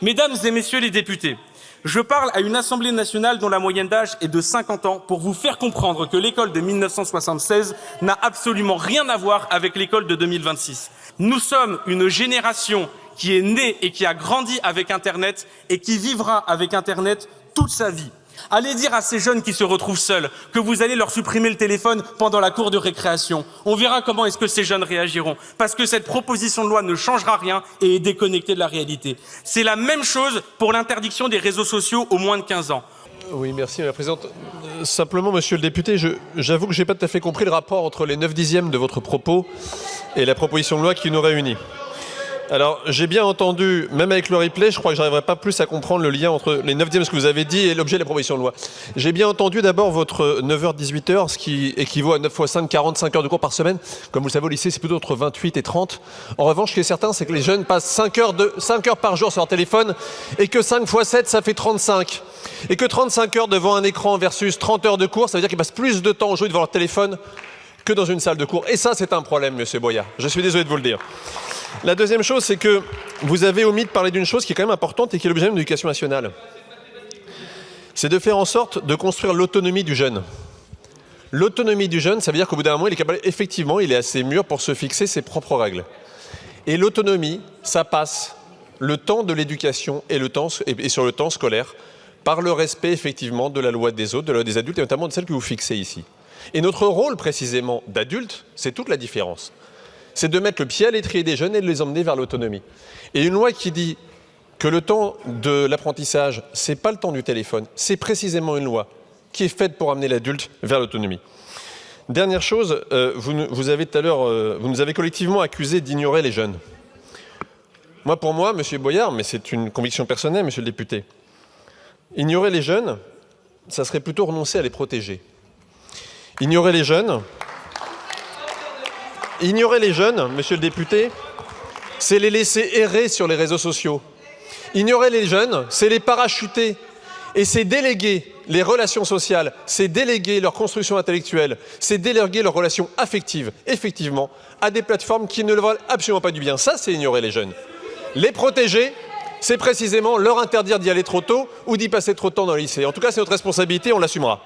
Mesdames et messieurs les députés, je parle à une Assemblée nationale dont la moyenne d'âge est de 50 ans pour vous faire comprendre que l'école de 1976 n'a absolument rien à voir avec l'école de 2026. Nous sommes une génération qui est née et qui a grandi avec Internet et qui vivra avec Internet toute sa vie. Allez dire à ces jeunes qui se retrouvent seuls que vous allez leur supprimer le téléphone pendant la cour de récréation. On verra comment est-ce que ces jeunes réagiront. Parce que cette proposition de loi ne changera rien et est déconnectée de la réalité. C'est la même chose pour l'interdiction des réseaux sociaux aux moins de 15 ans. Oui, merci, Madame la Présidente. Simplement, Monsieur le député, j'avoue que je n'ai pas tout à fait compris le rapport entre les 9/10 de votre propos et la proposition de loi qui nous réunit. Alors, j'ai bien entendu, même avec le replay, je crois que je n'arriverai pas plus à comprendre le lien entre les 9/10 que vous avez dit et l'objet de la proposition de loi. J'ai bien entendu d'abord votre 9h-18h, ce qui équivaut à 9 x 5, 45 heures de cours par semaine. Comme vous le savez, au lycée, c'est plutôt entre 28 et 30. En revanche, ce qui est certain, c'est que les jeunes passent 5 heures par jour sur leur téléphone et que 5 x 7, ça fait 35. Et que 35 heures devant un écran versus 30 heures de cours, ça veut dire qu'ils passent plus de temps aujourd'hui devant leur téléphone que dans une salle de cours. Et ça, c'est un problème, Monsieur Boyard. Je suis désolé de vous le dire. La deuxième chose, c'est que vous avez omis de parler d'une chose qui est quand même importante et qui est l'objet de l'éducation nationale. C'est de faire en sorte de construire l'autonomie du jeune. L'autonomie du jeune, ça veut dire qu'au bout d'un moment, il est capable, effectivement, il est assez mûr pour se fixer ses propres règles. Et l'autonomie, ça passe le temps de l'éducation et sur le temps scolaire par le respect, effectivement, de la loi des autres, de la loi des adultes, et notamment de celle que vous fixez ici. Et notre rôle, précisément, d'adulte, c'est toute la différence. C'est de mettre le pied à l'étrier des jeunes et de les emmener vers l'autonomie. Et une loi qui dit que le temps de l'apprentissage, ce n'est pas le temps du téléphone, c'est précisément une loi qui est faite pour amener l'adulte vers l'autonomie. Dernière chose, vous nous avez collectivement accusés d'ignorer les jeunes. Pour moi, Monsieur Boyard, mais c'est une conviction personnelle, Monsieur le député, ignorer les jeunes, ça serait plutôt renoncer à les protéger. Ignorer les jeunes, Monsieur le député, c'est les laisser errer sur les réseaux sociaux. Ignorer les jeunes, c'est les parachuter et c'est déléguer les relations sociales, c'est déléguer leur construction intellectuelle, c'est déléguer leurs relations affectives, effectivement, à des plateformes qui ne leur veulent absolument pas du bien. Ça, c'est ignorer les jeunes. Les protéger, c'est précisément leur interdire d'y aller trop tôt ou d'y passer trop de temps dans le lycée. En tout cas, c'est notre responsabilité, on l'assumera.